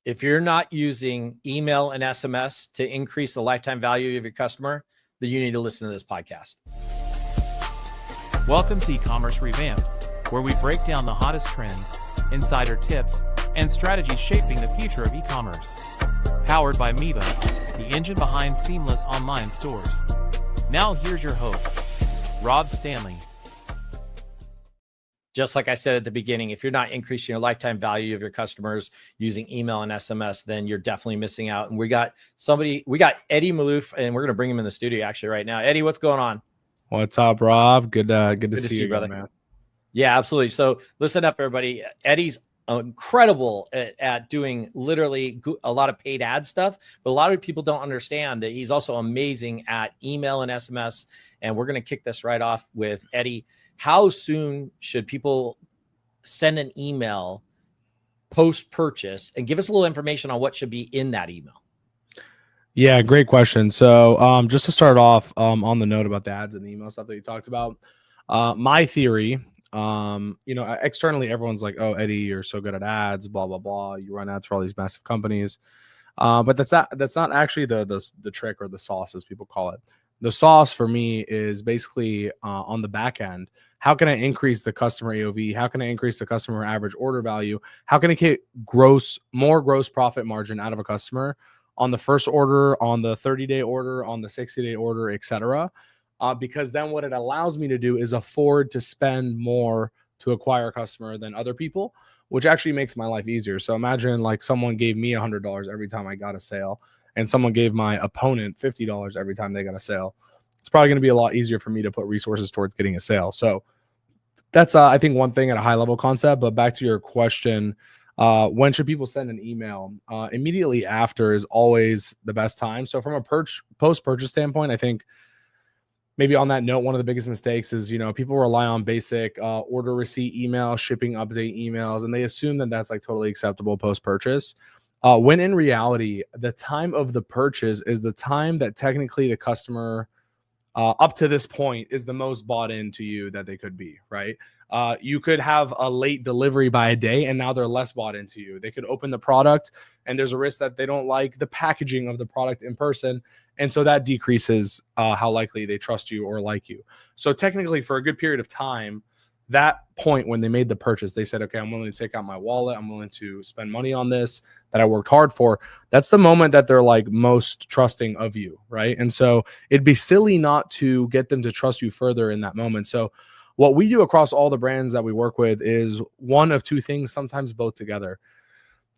If you're not using email and SMS to increase the lifetime value of your customer, then you need to listen to this podcast. Welcome to Ecommerce Revamped, where we break down the hottest trends, insider tips, and strategies shaping the future of e-commerce. Powered by Miva, the engine behind seamless online stores. Now here's your host, Rob Stanley. Just like I said at the beginning, if you're not increasing your lifetime value of your customers using email and SMS, then you're definitely missing out. And we got Eddie Maalouf, and we're going to bring him in the studio actually right now. Eddie, what's going on? What's up, Rob? Good to see you, brother. Man. Yeah, absolutely. So listen up, everybody. Eddie's incredible at doing literally a lot of paid ad stuff, but a lot of people don't understand that he's also amazing at email and SMS. And we're going to kick this right off with Eddie. How soon should people send an email post-purchase, and give us a little information on what should be in that email? Yeah, great question. So just to start off on the note about the ads and the email stuff that you talked about, my theory, externally everyone's like, oh, Eddie, you're so good at ads, blah, blah, blah. You run ads for all these massive companies. But that's not actually the trick or the sauce, as people call it. The sauce for me is basically on the back end. How can I increase the customer AOV? How can I increase the customer average order value? How can I get more gross profit margin out of a customer on the first order, on the 30-day order, on the 60-day order, etc.? Because then what it allows me to do is afford to spend more to acquire a customer than other people, which actually makes my life easier. So imagine like someone gave me $100 every time I got a sale, and someone gave my opponent $50 every time they got a sale. It's probably going to be a lot easier for me to put resources towards getting a sale. So that's, I think, one thing at a high level concept. But back to your question, when should people send an email? Immediately after is always the best time. So from a post-purchase standpoint, I think maybe on that note, one of the biggest mistakes is, people rely on basic order receipt email, shipping update emails, and they assume that that's like totally acceptable post-purchase. When in reality, the time of the purchase is the time that technically the customer up to this point is the most bought into you that they could be, right? You could have a late delivery by a day, and now they're less bought into you. They could open the product, and there's a risk that they don't like the packaging of the product in person. And so that decreases how likely they trust you or like you. So technically, for a good period of time, that point when they made the purchase, they said, okay, I'm willing to take out my wallet. I'm willing to spend money on this that I worked hard for. That's the moment that they're like most trusting of you, right? And so it'd be silly not to get them to trust you further in that moment. So what we do across all the brands that we work with is one of two things, sometimes both together.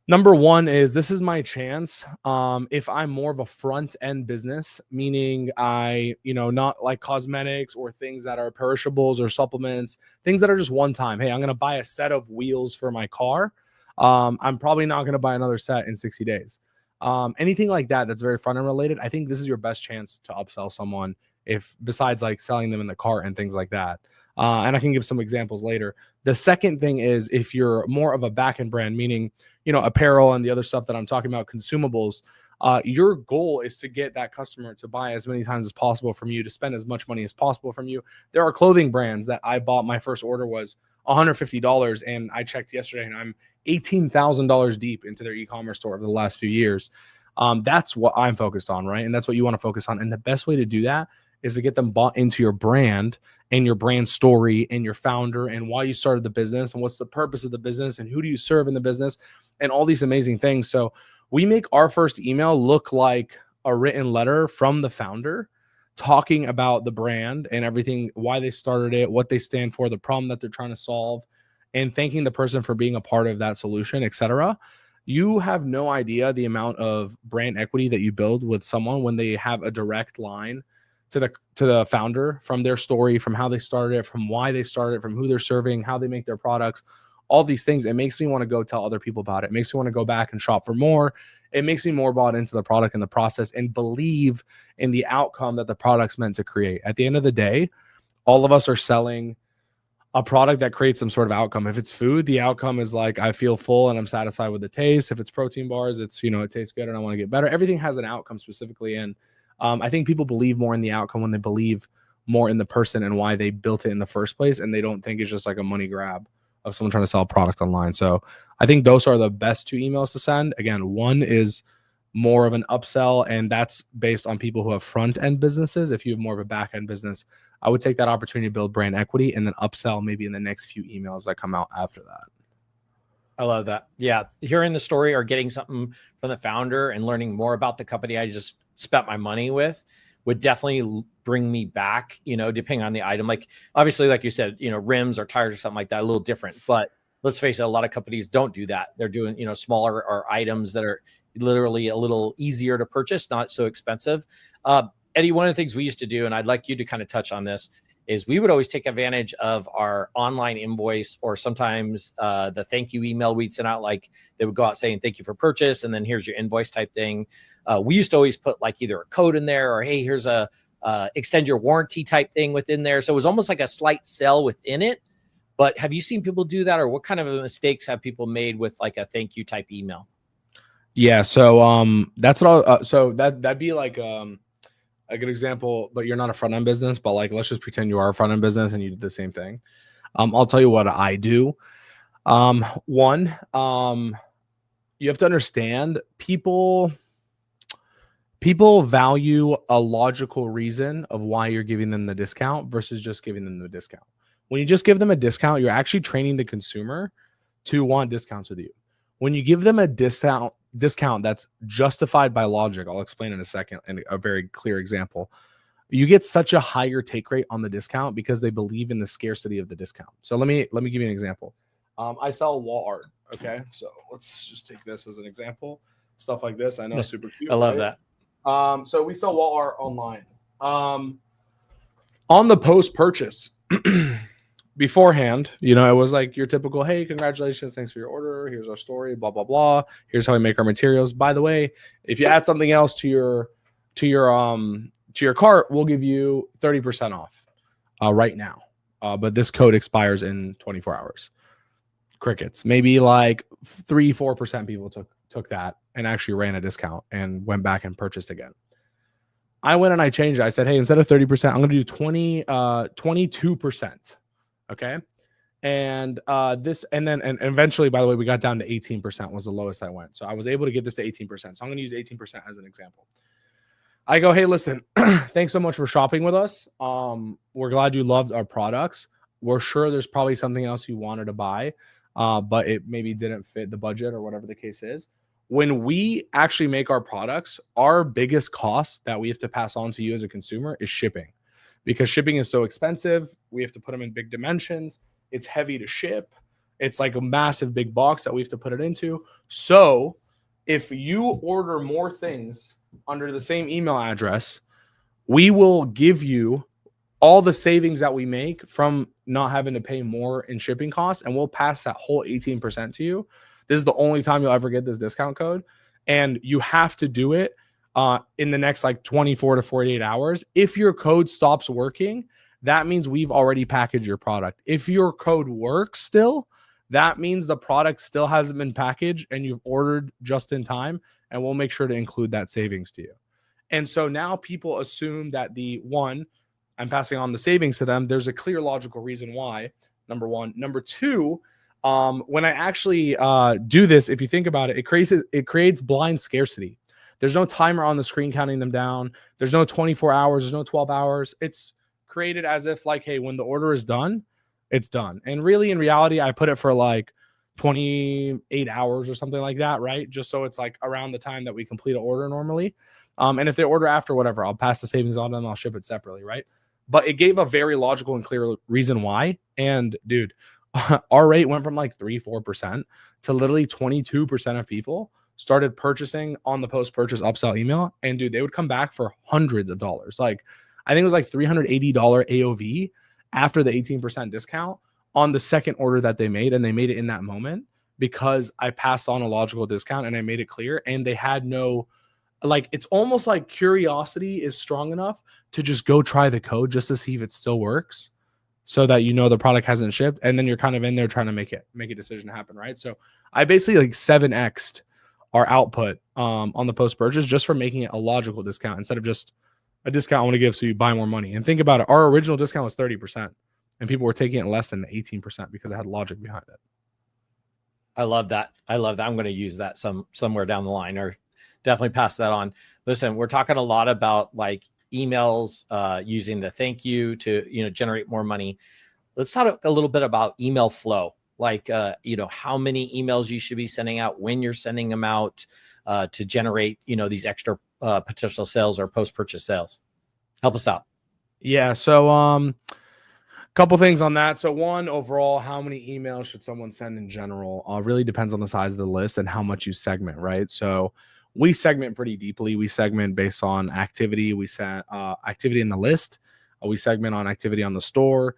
Number one is, this is my chance. If I'm more of a front end business, meaning not like cosmetics or things that are perishables or supplements, things that are just one time. Hey, I'm going to buy a set of wheels for my car. I'm probably not going to buy another set in 60 days. Anything like that, that's very front end related. I think this is your best chance to upsell someone, if besides like selling them in the cart and things like that. And I can give some examples later. The second thing is, if you're more of a back end brand, meaning, apparel and the other stuff that I'm talking about, consumables, your goal is to get that customer to buy as many times as possible from you, to spend as much money as possible from you. There are clothing brands that I bought, my first order was $150, and I checked yesterday and I'm $18,000 deep into their e-commerce store over the last few years. That's what I'm focused on, right? And that's what you want to focus on. And the best way to do that is to get them bought into your brand and your brand story and your founder and why you started the business and what's the purpose of the business and who do you serve in the business and all these amazing things. So we make our first email look like a written letter from the founder talking about the brand and everything, why they started it, what they stand for, the problem that they're trying to solve, and thanking the person for being a part of that solution, etc. You have no idea the amount of brand equity that you build with someone when they have a direct line to the founder, from their story, from how they started it, from why they started it, from who they're serving, how they make their products, all these things. It makes me want to go tell other people about it. It makes me want to go back and shop for more. It makes me more bought into the product and the process and believe in the outcome that the product's meant to create. At the end of the day, all of us are selling a product that creates some sort of outcome. If it's food, the outcome is like, I feel full and I'm satisfied with the taste. If it's protein bars, it's, it tastes good and I want to get better. Everything has an outcome specifically. And I think people believe more in the outcome when they believe more in the person and why they built it in the first place. And they don't think it's just like a money grab of someone trying to sell a product online. So I think those are the best 2 emails to send. Again, one is more of an upsell, and that's based on people who have front end businesses. If you have more of a back end business, I would take that opportunity to build brand equity and then upsell maybe in the next few emails that come out after that. I love that. Yeah. Hearing the story or getting something from the founder and learning more about the company I just spent my money with would definitely bring me back, depending on the item. Like, obviously, like you said, rims or tires or something like that, a little different. But let's face it, a lot of companies don't do that. They're doing, smaller or items that are literally a little easier to purchase, not so expensive. Eddie, one of the things we used to do, and I'd like you to kind of touch on this, is we would always take advantage of our online invoice, or sometimes the thank you email we'd send out. Like, they would go out saying, thank you for purchase, and then here's your invoice type thing. We used to always put like either a code in there, or, hey, here's a extend your warranty type thing within there. So it was almost like a slight sell within it. But have you seen people do that, or what kind of mistakes have people made with like a thank you type email? Yeah. So that's what I'll, so that'd be like a good example, but you're not a front end business, but like, let's just pretend you are a front end business and you did the same thing. I'll tell you what I do. One, you have to understand people value a logical reason of why you're giving them the discount versus just giving them the discount. When you just give them a discount, you're actually training the consumer to want discounts with you. When you give them a discount that's justified by logic, I'll explain in a second, and a very clear example, you get such a higher take rate on the discount because they believe in the scarcity of the discount. So let me give you an example. I sell wall art. Okay, so let's just take this as an example. Stuff like this, I know, super cute. I love that. So we sell wall art online. On the post purchase, beforehand, it was like your typical, hey, congratulations, thanks for your order, here's our story, blah blah blah, here's how we make our materials. By the way, if you add something else to your cart, we'll give you 30% off right now, but this code expires in 24 hours. Crickets. Maybe like 3-4% people took that and actually ran a discount and went back and purchased again. I went and I changed it. I said, hey, instead of 30%, I'm going to do 22%. Okay. And then eventually, by the way, we got down to 18% was the lowest I went. So I was able to get this to 18%. So I'm going to use 18% as an example. I go, hey, listen, thanks so much for shopping with us. We're glad you loved our products. We're sure there's probably something else you wanted to buy, but it maybe didn't fit the budget or whatever the case is. When we actually make our products, our biggest cost that we have to pass on to you as a consumer is shipping. Because shipping is so expensive, we have to put them in big dimensions. It's heavy to ship. It's like a massive big box that we have to put it into. So if you order more things under the same email address, we will give you all the savings that we make from not having to pay more in shipping costs, and we'll pass that whole 18% to you. This is the only time you'll ever get this discount code, and you have to do it in the next like 24 to 48 hours. If your code stops working, that means we've already packaged your product. If your code works still, that means the product still hasn't been packaged and you've ordered just in time, and we'll make sure to include that savings to you. And so now people assume that I'm passing on the savings to them. There's a clear logical reason why, number one. Number two, when I actually do this, if you think about it, it creates blind scarcity. There's no timer on the screen counting them down. There's no 24 hours. There's no 12 hours. It's created as if like, hey, when the order is done, it's done. And really, in reality, I put it for like 28 hours or something like that, right? Just so it's like around the time that we complete an order normally. And if they order after, whatever, I'll pass the savings on and I'll ship it separately, right? But it gave a very logical and clear reason why. And dude, our rate went from like 3-4% to literally 22% of people started purchasing on the post-purchase upsell email. And dude, they would come back for hundreds of dollars. Like, I think it was like $380 AOV after the 18% discount on the second order that they made. And they made it in that moment because I passed on a logical discount and I made it clear. And they had no, like, it's almost like curiosity is strong enough to just go try the code just to see if it still works, so that the product hasn't shipped. And then you're kind of in there trying to make a decision happen, right? So I basically like 7x'd our output on the post-purchase just for making it a logical discount instead of just a discount I want to give so you buy more money. And think about it. Our original discount was 30%. and people were taking it less than 18% because it had logic behind it. I love that. I'm going to use that somewhere down the line, or definitely pass that on. Listen, we're talking a lot about like emails, using the thank you to, generate more money. Let's talk a little bit about email flow. Like, how many emails you should be sending out, when you're sending them out, to generate, these extra potential sales or post-purchase sales. Help us out. Yeah. So, couple things on that. So one, overall, how many emails should someone send in general? Really depends on the size of the list and how much you segment, right? So we segment pretty deeply. We segment based on activity. We set activity in the list. We segment on activity on the store.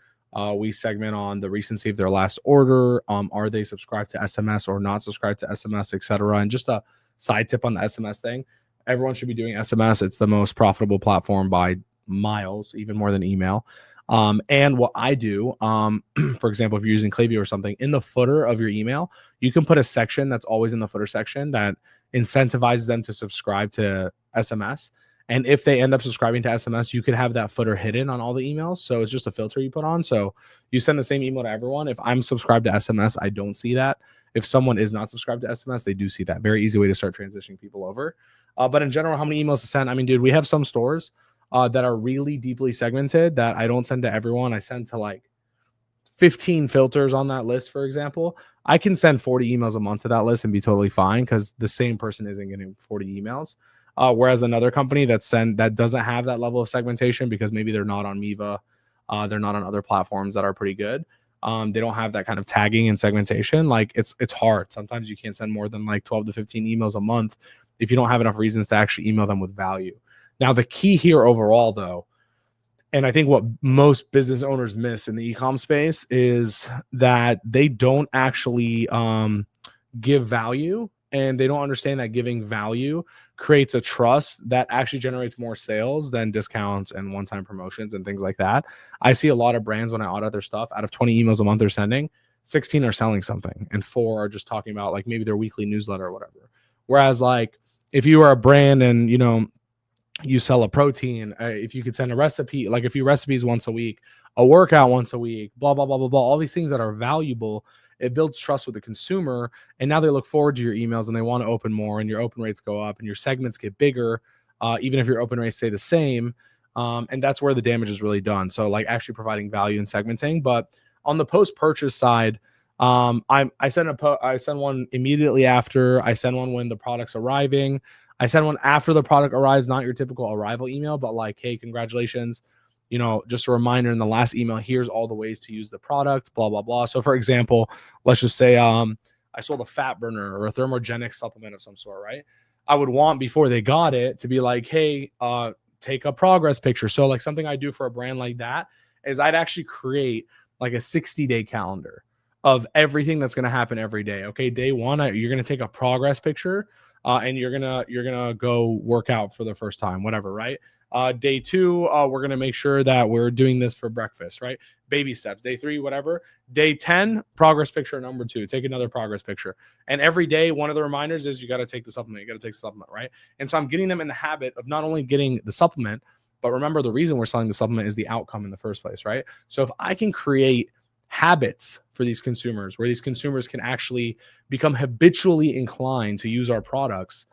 We segment on the recency of their last order. Are they subscribed to SMS or not subscribed to SMS, etc. And just a side tip on the SMS thing. Everyone should be doing SMS. It's the most profitable platform by miles, even more than email. And what I do, for example, if you're using Klaviyo or something, in the footer of your email, you can put a section that's always in the footer section that incentivizes them to subscribe to SMS. And if they end up subscribing to SMS, you could have that footer hidden on all the emails. So it's just a filter you put on. So you send the same email to everyone. If I'm subscribed to SMS, I don't see that. If someone is not subscribed to SMS, they do see that. Very easy way to start transitioning people over. But in general, how many emails to send? I mean, dude, we have some stores that are really deeply segmented that I don't send to everyone. I send to like 15 filters on that list, for example. I can send 40 emails a month to that list and be totally fine because the same person isn't getting 40 emails. Whereas another company that doesn't have that level of segmentation because maybe they're not on Miva, they're not on other platforms that are pretty good. They don't have that kind of tagging and segmentation. Like it's hard. Sometimes you can't send more than like 12 to 15 emails a month if you don't have enough reasons to actually email them with value. Now, the key here overall, though, and I think what most business owners miss in the e-com space is that they don't actually give value, and they don't understand that giving value creates a trust that actually generates more sales than discounts and one-time promotions and things like that. I see a lot of brands when I audit their stuff, out of 20 emails a month they're sending, 16 are selling something and 4 are just talking about like maybe their weekly newsletter or whatever. Whereas like if you are a brand and you sell a protein, if you could send a recipe, like a few recipes once a week, a workout once a week, blah, blah, blah, blah, blah, all these things that are valuable, it builds trust with the consumer. And now they look forward to your emails and they want to open more, and your open rates go up and your segments get bigger, even if your open rates stay the same. And that's where the damage is really done. So like actually providing value and segmenting. But on the post-purchase side, I send one immediately after. I send one when the product's arriving. I send one after the product arrives, not your typical arrival email, but like, hey, congratulations. Just a reminder in the last email, here's all the ways to use the product, blah, blah, blah. So for example, let's just say I sold a fat burner or a thermogenic supplement of some sort, right? I would want before they got it to be like, hey, take a progress picture. So like something I do for a brand like that is I'd actually create like a 60-day calendar of everything that's going to happen every day. Okay, day one, you're going to take a progress picture. And you're gonna go work out for the first time, whatever, right? Day 2, we're gonna make sure that we're doing this for breakfast, right? Baby steps. Day 3, whatever. Day 10, progress picture number 2. Take another progress picture. And every day, one of the reminders is you got to take the supplement. You got to take the supplement, right? And so I'm getting them in the habit of not only getting the supplement, but remember the reason we're selling the supplement is the outcome in the first place, right? So if I can create habits for these consumers where these consumers can actually become habitually inclined to use our products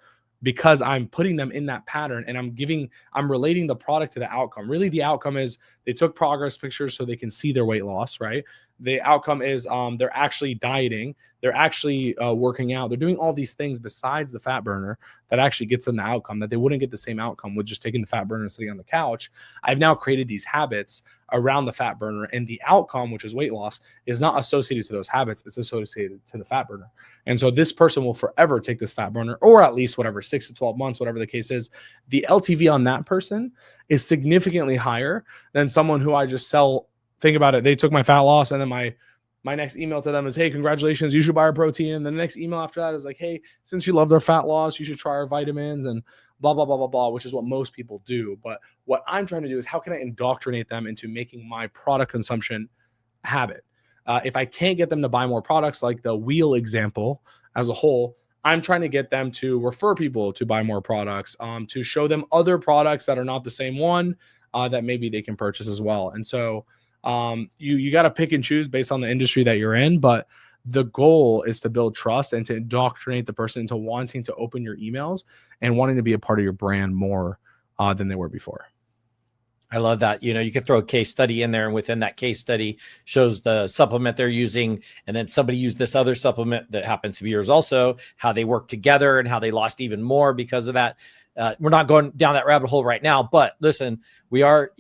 because I'm putting them in that pattern and I'm relating the product to the outcome. Really, the outcome is they took progress pictures so they can see their weight loss, right? The outcome is they're actually dieting. They're actually working out. They're doing all these things besides the fat burner that actually gets them the outcome that they wouldn't get the same outcome with just taking the fat burner and sitting on the couch. I've now created these habits around the fat burner, and the outcome, which is weight loss, is not associated to those habits. It's associated to the fat burner. And so this person will forever take this fat burner, or at least whatever, 6 to 12 months, whatever the case is. The LTV on that person is significantly higher than someone who I just sell. Think about it. They took my fat loss, and then my next email to them is, hey, congratulations, you should buy our protein. And the next email after that is like, hey, since you love our fat loss, you should try our vitamins and blah, blah, blah, blah, blah, which is what most people do. But what I'm trying to do is how can I indoctrinate them into making my product consumption habit? If I can't get them to buy more products, like the wheel example as a whole, I'm trying to get them to refer people to buy more products, to show them other products that are not the same one that maybe they can purchase as well. And so You got to pick and choose based on the industry that you're in, but the goal is to build trust and to indoctrinate the person into wanting to open your emails and wanting to be a part of your brand more than they were before. I love that. You could throw a case study in there, and within that case study shows the supplement they're using. And then somebody used this other supplement that happens to be yours also, how they work together and how they lost even more because of that. We're not going down that rabbit hole right now, but listen, we are,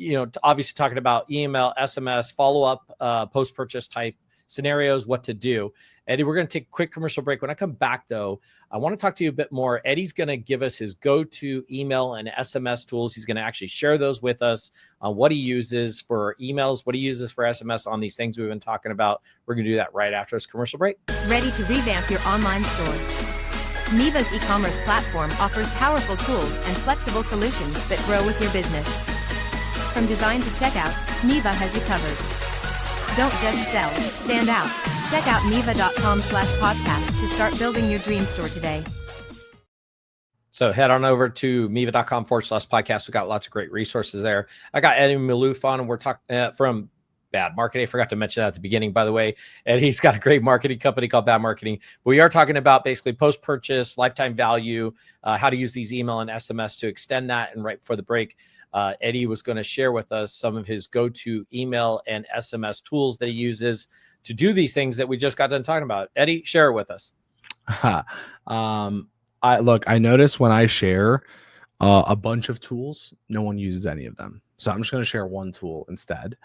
obviously talking about email, SMS, follow-up, post-purchase type scenarios, what to do. Eddie, we're going to take a quick commercial break. When I come back, though, I want to talk to you a bit more. Eddie's going to give us his go-to email and SMS tools. He's going to actually share those with us on what he uses for emails, what he uses for SMS on these things we've been talking about. We're going to do that right after this commercial break. Ready to revamp your online store? Miva's e-commerce platform offers powerful tools and flexible solutions that grow with your business. From design to checkout, Miva has you covered. Don't just sell, stand out. Check out miva.com/podcast to start building your dream store today. So head on over to miva.com/podcast. We've got lots of great resources there. I got Eddie Maalouf on, and we're talking from Bad Marketing. I forgot to mention that at the beginning, by the way. And he's got a great marketing company called Bad Marketing. But we are talking about basically post-purchase, lifetime value, how to use these email and SMS to extend that. And right before the break, Eddie was going to share with us some of his go-to email and SMS tools that he uses to do these things that we just got done talking about. Eddie, share it with us. I notice when I share a bunch of tools, no one uses any of them. So I'm just going to share one tool instead.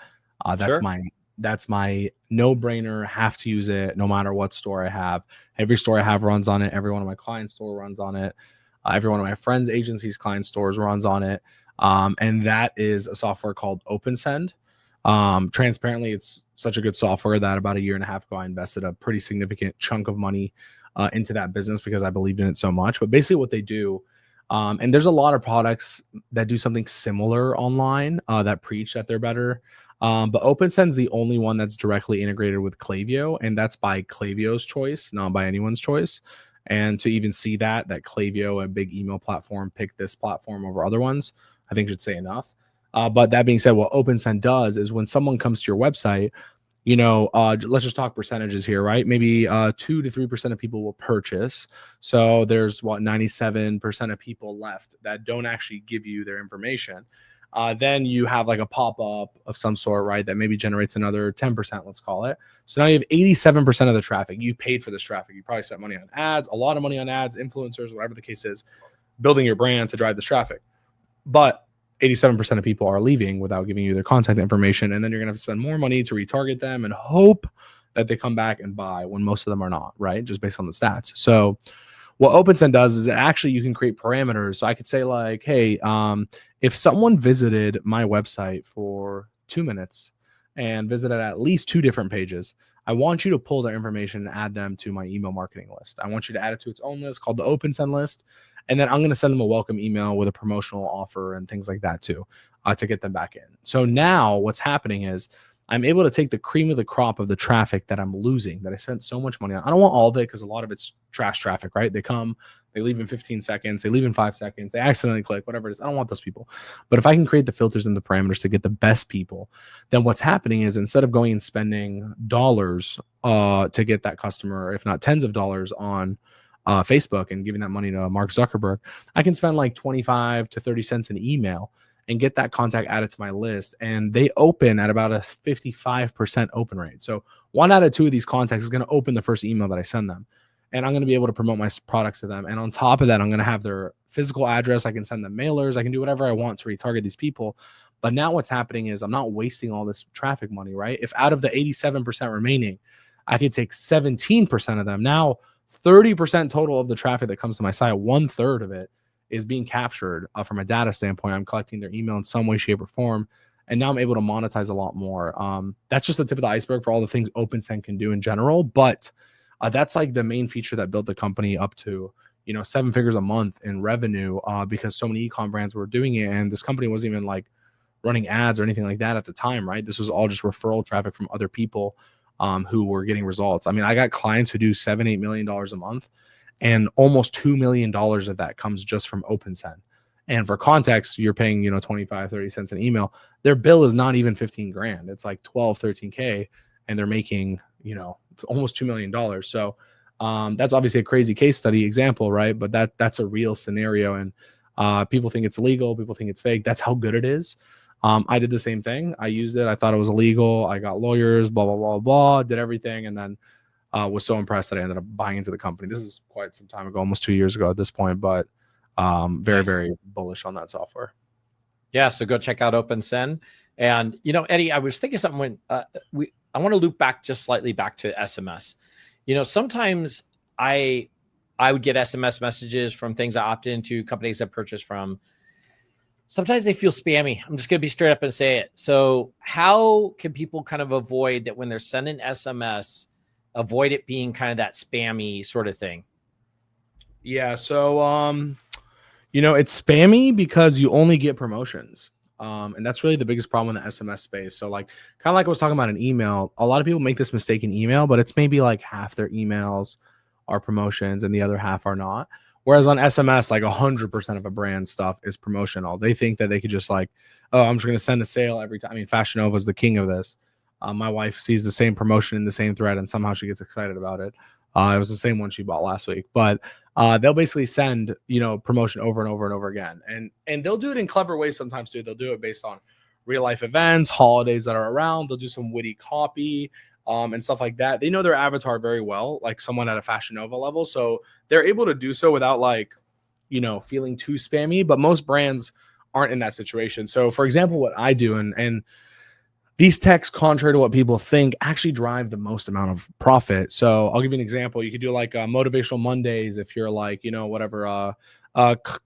That's my no-brainer. Have to use it no matter what store I have. Every store I have runs on it. Every one of my client store runs on it. Every one of my friends' agencies' client stores runs on it. And that is a software called OpenSend. Transparently, it's such a good software that about a year and a half ago, I invested a pretty significant chunk of money into that business because I believed in it so much. But basically what they do, and there's a lot of products that do something similar online that preach that they're better. But OpenSend's the only one that's directly integrated with Klaviyo, and that's by Klaviyo's choice, not by anyone's choice. And to even see that Klaviyo, a big email platform, picked this platform over other ones, I think should say enough. But that being said, what OpenSend does is when someone comes to your website, let's just talk percentages here, right? Maybe 2 to 3% of people will purchase. So there's 97% of people left that don't actually give you their information. Then you have like a pop-up of some sort, right? That maybe generates another 10%, let's call it. So now you have 87% of the traffic. You paid for this traffic. You probably spent money on ads, a lot of money on ads, influencers, whatever the case is, building your brand to drive this traffic. But 87% of people are leaving without giving you their contact information. And then you're going to have to spend more money to retarget them and hope that they come back and buy when most of them are not, right? Just based on the stats. So what OpenSend does is that actually you can create parameters. So I could say like, hey, if someone visited my website for 2 minutes and visited at least 2 different pages, I want you to pull their information and add them to my email marketing list. I want you to add it to its own list called the OpenSend list. And then I'm going to send them a welcome email with a promotional offer and things like that too, to get them back in. So now what's happening is I'm able to take the cream of the crop of the traffic that I'm losing, that I spent so much money on. I don't want all of it because a lot of it's trash traffic, right? They come, they leave in 15 seconds, they leave in 5 seconds, they accidentally click, whatever it is. I don't want those people. But if I can create the filters and the parameters to get the best people, then what's happening is instead of going and spending dollars to get that customer, if not tens of dollars on Facebook and giving that money to Mark Zuckerberg, I can spend like 25 to 30 cents an email and get that contact added to my list. And they open at about a 55% open rate. So 1 out of 2 of these contacts is going to open the first email that I send them. And I'm going to be able to promote my products to them. And on top of that, I'm going to have their physical address. I can send them mailers. I can do whatever I want to retarget these people. But now what's happening is I'm not wasting all this traffic money, right? If out of the 87% remaining, I could take 17% of them. Now 30% total of the traffic that comes to my site, 1/3 of it is being captured from a data standpoint. I'm collecting their email in some way, shape, or form. And now I'm able to monetize a lot more. That's just the tip of the iceberg for all the things OpenSend can do in general. But that's like the main feature that built the company up to, 7 figures a month in revenue because so many e-com brands were doing it. And this company wasn't even like running ads or anything like that at the time, right? This was all just referral traffic from other people who were getting results. I mean, I got clients who do $7-8 million a month, and almost $2 million of that comes just from OpenSend. And for context, you're paying, 25, 30 cents an email. Their bill is not even 15 grand. It's like 12, 13K, and they're making, almost $2 million. So that's obviously a crazy case study example, right? But that's a real scenario. And people think it's illegal. People think it's fake. That's how good it is. I did the same thing. I used it. I thought it was illegal. I got lawyers, blah, blah, blah, blah, did everything. And then was so impressed that I ended up buying into the company. This is quite some time ago, almost 2 years ago at this point, but very, very bullish on that software. Yeah. So go check out OpenSend. And, Eddie, I was thinking something when I want to loop back just slightly back to SMS. Sometimes I would get SMS messages from things I opted into, companies I purchased from. Sometimes they feel spammy. I'm just going to be straight up and say it. So how can people kind of avoid that when they're sending SMS, avoid it being kind of that spammy sort of thing? Yeah. So, it's spammy because you only get promotions. And that's really the biggest problem in the SMS space. So kind of like I was talking about in email, a lot of people make this mistake in email, but it's maybe like half their emails are promotions and the other half are not. Whereas on SMS, 100% of a brand stuff is promotional. They think that they could just oh, I'm just going to send a sale every time. I mean, Fashion Nova is the king of this. My wife sees the same promotion in the same thread and somehow she gets excited about it. It was the same one she bought last week, but they'll basically send, promotion over and over and over again. And they'll do it in clever ways sometimes too. They'll do it based on real life events, holidays that are around. They'll do some witty copy and stuff like that. They know their avatar very well, like someone at a Fashion Nova level. So they're able to do so without feeling too spammy, but most brands aren't in that situation. So for example, what I do, and these texts, contrary to what people think, actually drive the most amount of profit. So I'll give you an example. You could do Motivational Mondays if you're a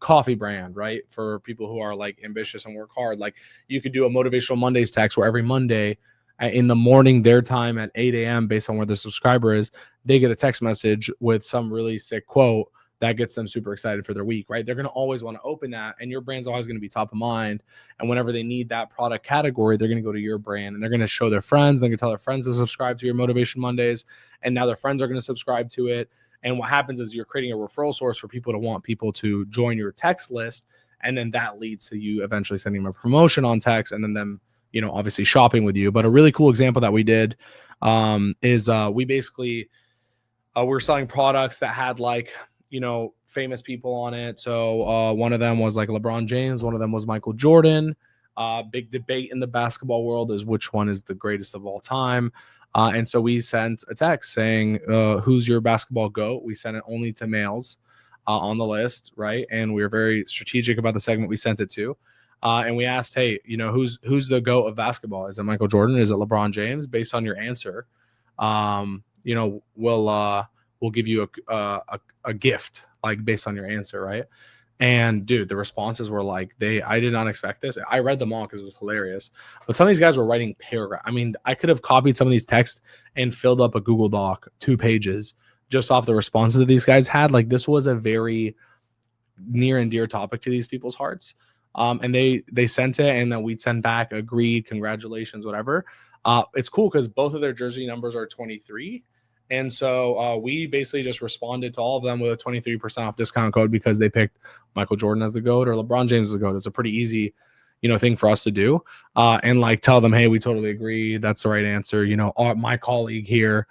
coffee brand, right? For people who are ambitious and work hard. You could do a Motivational Mondays text where every Monday in the morning, their time at 8 a.m., based on where the subscriber is, they get a text message with some really sick quote that gets them super excited for their week, right? They're going to always want to open that, and your brand's always going to be top of mind. And whenever they need that product category, they're going to go to your brand, and they're going to show their friends. They're going to tell their friends to subscribe to your Motivation Mondays, and now their friends are going to subscribe to it. And what happens is you're creating a referral source for people to want people to join your text list, and then that leads to you eventually sending them a promotion on text, and then them, obviously shopping with you. But a really cool example that we did is we basically we're selling products that had famous people on it. So one of them was LeBron James. One of them was Michael Jordan. Big debate in the basketball world is which one is the greatest of all time. And so we sent a text saying, who's your basketball GOAT? We sent it only to males on the list, right? And we were very strategic about the segment we sent it to. And we asked, hey, who's the GOAT of basketball? Is it Michael Jordan? Is it LeBron James? Based on your answer, we'll give you a gift, based on your answer, right? And dude, the responses were I did not expect this. I read them all because it was hilarious. But some of these guys were writing paragraphs. I mean, I could have copied some of these texts and filled up a Google Doc 2 pages just off the responses that these guys had. This was a very near and dear topic to these people's hearts. And they sent it, and then we'd send back, agreed, congratulations, whatever. It's cool because both of their jersey numbers are 23. And so we basically just responded to all of them with a 23% off discount code because they picked Michael Jordan as the GOAT or LeBron James as the GOAT. It's a pretty easy, thing for us to do. And tell them, hey, we totally agree. That's the right answer. My colleague here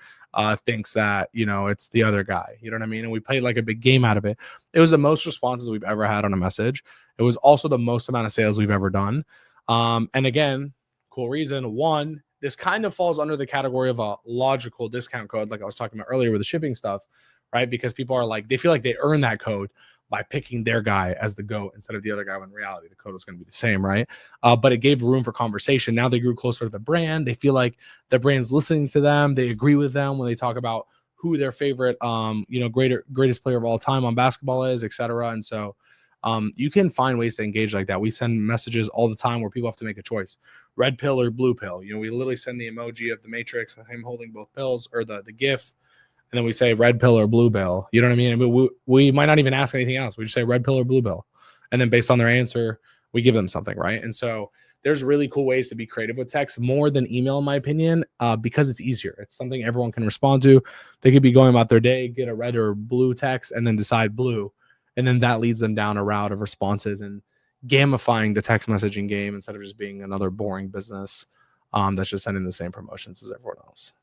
thinks that, it's the other guy. You know what I mean? And we played a big game out of it. It was the most responses we've ever had on a message. It was also the most amount of sales we've ever done. And again, cool reason. One, this kind of falls under the category of a logical discount code, like I was talking about earlier with the shipping stuff, right? Because people are they feel like they earn that code by picking their guy as the GOAT instead of the other guy, when in reality the code was going to be the same, right? But it gave room for conversation. Now they grew closer to the brand. They feel like the brand's listening to them. They agree with them when they talk about who their favorite, greatest player of all time on basketball is, etc. And so you can find ways to engage like that. We send messages all the time where people have to make a choice, red pill or blue pill. We literally send the emoji of the Matrix and him holding both pills, or the GIF, and then we say red pill or blue pill. You know what I mean? And we might not even ask anything else. We just say red pill or blue pill, and then based on their answer, we give them something, right? And so there's really cool ways to be creative with text, more than email, in my opinion, because it's easier. It's something everyone can respond to. They could be going about their day, get a red or blue text, and then decide blue. And then that leads them down a route of responses. And gamifying the text messaging game instead of just being another boring business that's just sending the same promotions as everyone else.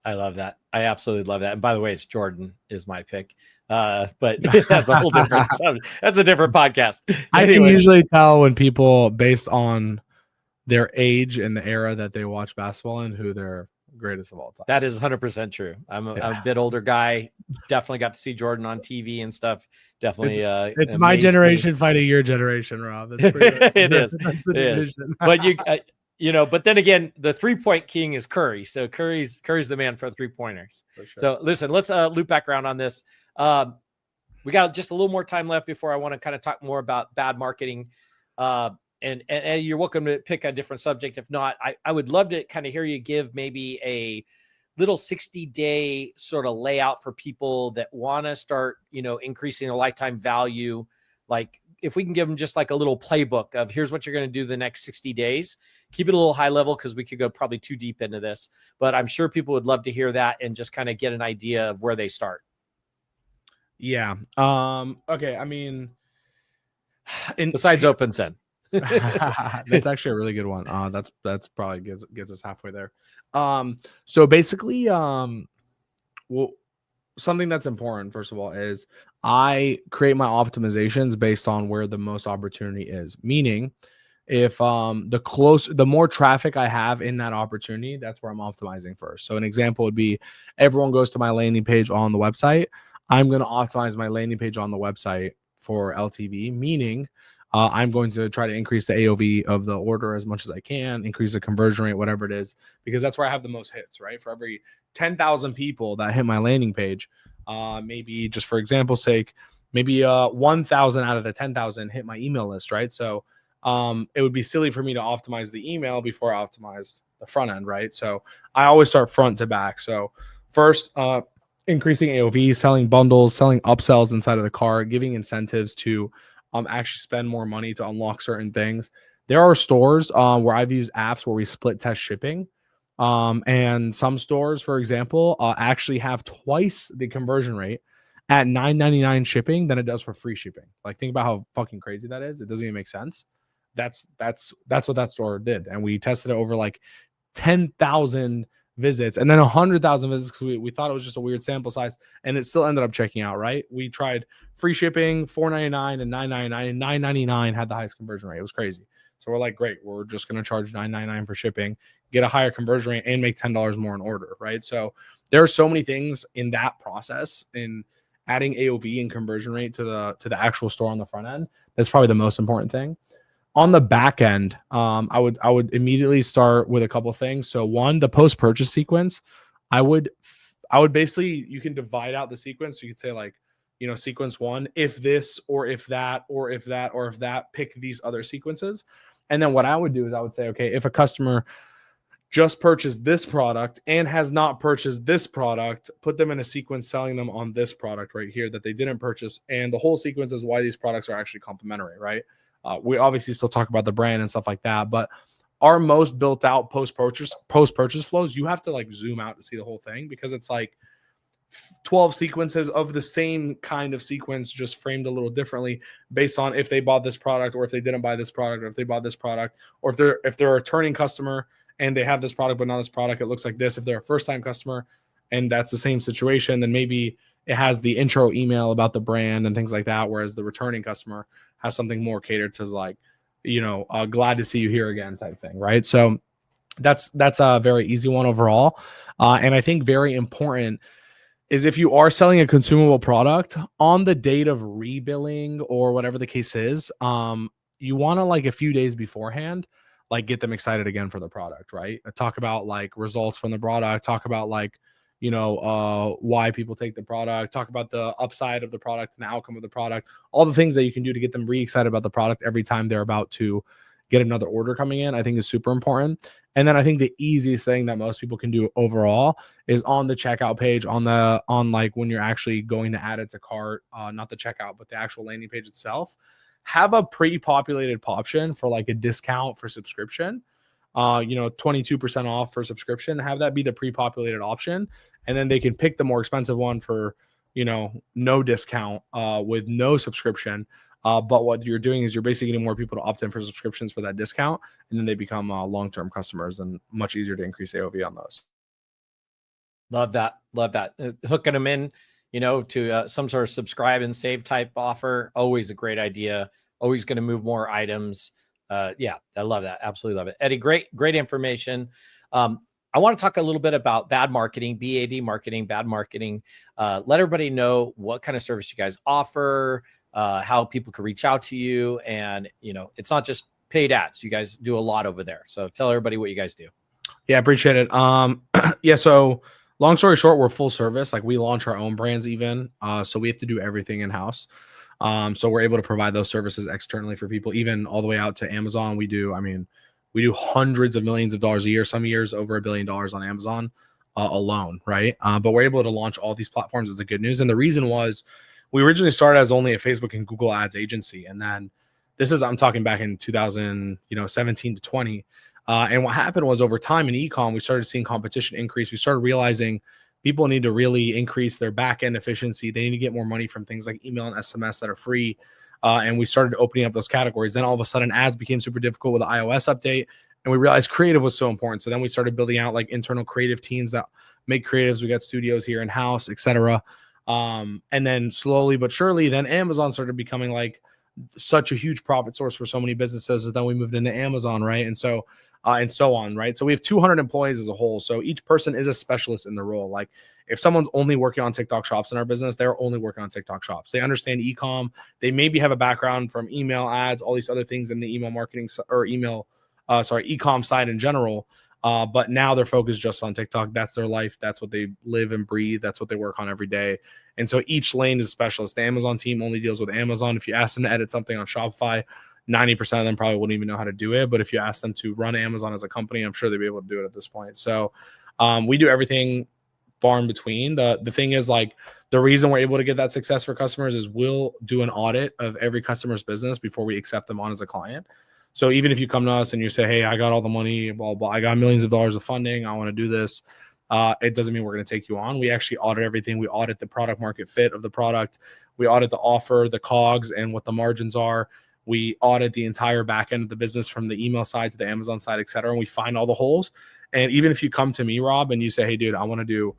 I love that. I absolutely love that. And by the way, it's Jordan is my pick. But that's a whole different subject. That's a different podcast. I can usually tell when people, based on their age and the era that they watch basketball in, who their greatest of all time. That is 100% true. I'm a bit older guy. Definitely got to see Jordan on TV and stuff. Definitely. It's my generation fighting your generation, Rob. That's it is. It is. But but then again, the 3-point king is Curry. So Curry's the man for 3-pointers. For sure. So listen, let's loop back around on this. We got just a little more time left before I want to kind of talk more about bad marketing. And you're welcome to pick a different subject. If not, I would love to kind of hear you give maybe a little 60-day sort of layout for people that want to start, increasing their lifetime value. Like if we can give them just like a little playbook of here's what you're going to do the next 60 days, keep it a little high level because we could go probably too deep into this, but I'm sure people would love to hear that and just kind of get an idea of where they start. Yeah. Okay. I mean, besides open send. That's actually a really good one. That's probably gets us halfway there. So basically, something that's important, first of all, is I create my optimizations based on where the most opportunity is. Meaning, if the more traffic I have in that opportunity, that's where I'm optimizing first. So an example would be everyone goes to my landing page on the website. I'm going to optimize my landing page on the website for LTV, meaning I'm going to try to increase the AOV of the order as much as I can, increase the conversion rate, whatever it is, because that's where I have the most hits, right? For every 10,000 people that hit my landing page, maybe just for example's sake, maybe 1,000 out of the 10,000 hit my email list, right? So it would be silly for me to optimize the email before I optimize the front end, right? So I always start front to back. So first, increasing AOV, selling bundles, selling upsells inside of the cart, giving incentives to actually spend more money to unlock certain things. There are stores where I've used apps where we split test shipping. And some stores, for example, actually have twice the conversion rate at $9.99 shipping than it does for free shipping. Like, think about how fucking crazy that is. It doesn't even make sense. That's what that store did. And we tested it over like 10,000 visits and then 100,000 visits because we thought it was just a weird sample size, and it still ended up checking out, right? We tried free shipping, $4.99 and $9.99, and $9.99 had the highest conversion rate. It was crazy. So we're like, great, we're just going to charge $9.99 for shipping, get a higher conversion rate, and make $10 more an order, right? So there are so many things in that process in adding AOV and conversion rate to the actual store on the front end. That's probably the most important thing. On the back end, I would immediately start with a couple of things. So one, the post-purchase sequence, I would basically, you can divide out the sequence. So you could say like, sequence one, if this, or if that, or if that, or if that, pick these other sequences. And then what I would do is I would say, okay, if a customer just purchased this product and has not purchased this product, put them in a sequence selling them on this product right here that they didn't purchase. And the whole sequence is why these products are actually complementary, right? We obviously still talk about the brand and stuff like that, but our most built out post-purchase flows, you have to like zoom out to see the whole thing, because it's like 12 sequences of the same kind of sequence, just framed a little differently based on if they bought this product or if they didn't buy this product, or if they bought this product, or if they're a returning customer and they have this product but not this product, it looks like this. If they're a first-time customer and that's the same situation, then maybe it has the intro email about the brand and things like that, whereas the returning customer has something more catered to like, glad to see you here again type thing, right? So that's a very easy one overall. And I think very important is if you are selling a consumable product on the date of rebilling or whatever the case is, you want to like a few days beforehand, like get them excited again for the product, right? Talk about like results from the product, talk about like, why people take the product, talk about the upside of the product and the outcome of the product, all the things that you can do to get them re-excited about the product every time they're about to get another order coming in, I think is super important. And then I think the easiest thing that most people can do overall is on the checkout page, on like when you're actually going to add it to cart, not the checkout, but the actual landing page itself, have a pre-populated option for like a discount for subscription. 22% off for subscription, have that be the pre-populated option. And then they can pick the more expensive one for, no discount with no subscription. But what you're doing is you're basically getting more people to opt in for subscriptions for that discount, and then they become long-term customers and much easier to increase AOV on those. Love that. Love that. Hooking them in, to some sort of subscribe and save type offer. Always a great idea. Always going to move more items. Yeah, I love that. Absolutely love it. Eddie, great information. I want to talk a little bit about bad marketing, BAD marketing, bad marketing. Let everybody know what kind of service you guys offer, how people can reach out to you. And, it's not just paid ads. You guys do a lot over there. So tell everybody what you guys do. Yeah, appreciate it. Yeah, so long story short, we're full service. Like we launch our own brands even. So we have to do everything in-house. So we're able to provide those services externally for people, even all the way out to Amazon. We do hundreds of millions of dollars a year, some years over $1 billion on Amazon alone, right? But we're able to launch all these platforms is the good news. And the reason was we originally started as only a Facebook and Google ads agency. And then I'm talking back in 2017 to 20. And what happened was over time in e-com, we started seeing competition increase. We started realizing people need to really increase their back-end efficiency. They need to get more money from things like email and SMS that are free. And we started opening up those categories. Then all of a sudden ads became super difficult with the iOS update. And we realized creative was so important. So then we started building out like internal creative teams that make creatives. We got studios here in-house, etc. And then slowly but surely, then Amazon started becoming like such a huge profit source for so many businesses. And then we moved into Amazon, right? And so on, right? So we have 200 employees as a whole. So each person is a specialist in their role. Like if someone's only working on TikTok shops in our business, they're only working on TikTok shops. They understand e-com. They maybe have a background from email ads, all these other things in the email marketing or e-com side in general. But now they're focused just on TikTok. That's their life. That's what they live and breathe. That's what they work on every day. And so each lane is a specialist. The Amazon team only deals with Amazon. If you ask them to edit something on Shopify, 90% of them probably wouldn't even know how to do it. But if you ask them to run Amazon as a company, I'm sure they'd be able to do it at this point. So we do everything far in between. The thing is, like, the reason we're able to get that success for customers is we'll do an audit of every customer's business before we accept them on as a client. So even if you come to us and you say, hey, I got all the money, blah, blah, I got millions of dollars of funding, I want to do this, it doesn't mean we're going to take you on. We actually audit everything. We audit the product market fit of the product. We audit the offer, the COGS, and what the margins are. We audit the entire back end of the business from the email side to the Amazon side, et cetera. And we find all the holes. And even if you come to me, Rob, and you say, hey, dude, I want to do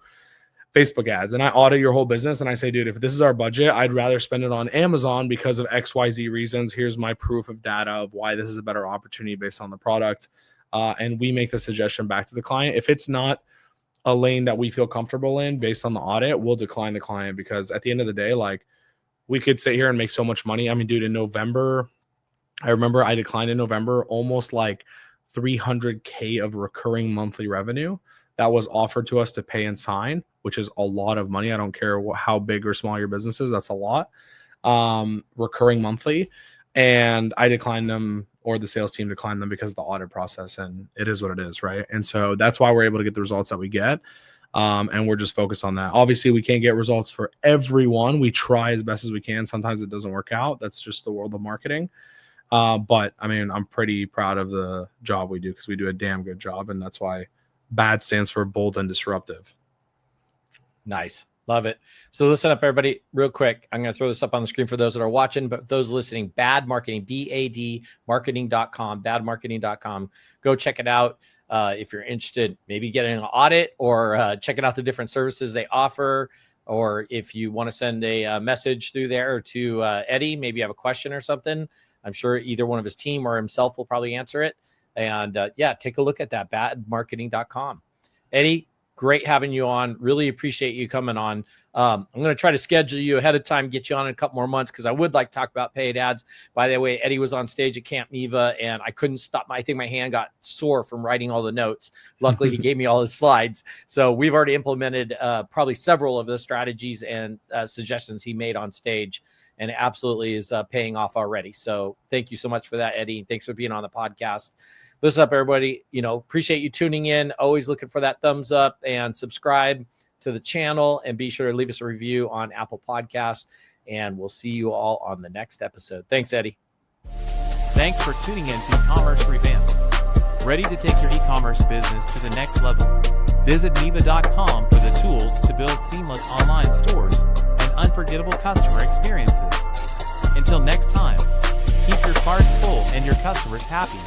Facebook ads, and I audit your whole business, and I say, dude, if this is our budget, I'd rather spend it on Amazon because of XYZ reasons. Here's my proof of data of why this is a better opportunity based on the product. And we make the suggestion back to the client. If it's not a lane that we feel comfortable in based on the audit, we'll decline the client, because at the end of the day, like, we could sit here and make so much money. I mean, dude, in November, I remember I declined in November almost like $300K of recurring monthly revenue that was offered to us to pay and sign, which is a lot of money. I don't care how big or small your business is. That's a lot. Recurring monthly. And I declined them, or the sales team declined them, because of the audit process, and it is what it is, right? And so that's why we're able to get the results that we get. And we're just focused on that. Obviously, we can't get results for everyone. We try as best as we can. Sometimes it doesn't work out. That's just the world of marketing. But I mean, I'm pretty proud of the job we do, because we do a damn good job. And that's why BAD stands for bold and disruptive. Nice. Love it. So listen up, everybody, real quick. I'm going to throw this up on the screen for those that are watching, but those listening, BAD Marketing, BAD marketing.com, badmarketing.com. Go check it out. If you're interested, maybe getting an audit, or checking out the different services they offer, or if you want to send a message through there to Eddie, maybe you have a question or something. I'm sure either one of his team or himself will probably answer it. And yeah, take a look at that, badmarketing.com. Eddie, great having you on. Really appreciate you coming on. I'm going to try to schedule you ahead of time, get you on in a couple more months, because I would like to talk about paid ads. By the way, Eddie was on stage at Camp Miva, and I couldn't stop. I think my hand got sore from writing all the notes. Luckily, he gave me all his slides. So we've already implemented probably several of the strategies and suggestions he made on stage, and it absolutely is paying off already. So thank you so much for that, Eddie. Thanks for being on the podcast. Listen up, everybody. Appreciate you tuning in. Always looking for that thumbs up, and subscribe to the channel, and be sure to leave us a review on Apple Podcasts, and we'll see you all on the next episode. Thanks, Eddie. Thanks for tuning in to E-Commerce Revamped. Ready to take your e-commerce business to the next level? Visit Miva.com for the tools to build seamless online stores and unforgettable customer experiences. Until next time, keep your cards full and your customers happy.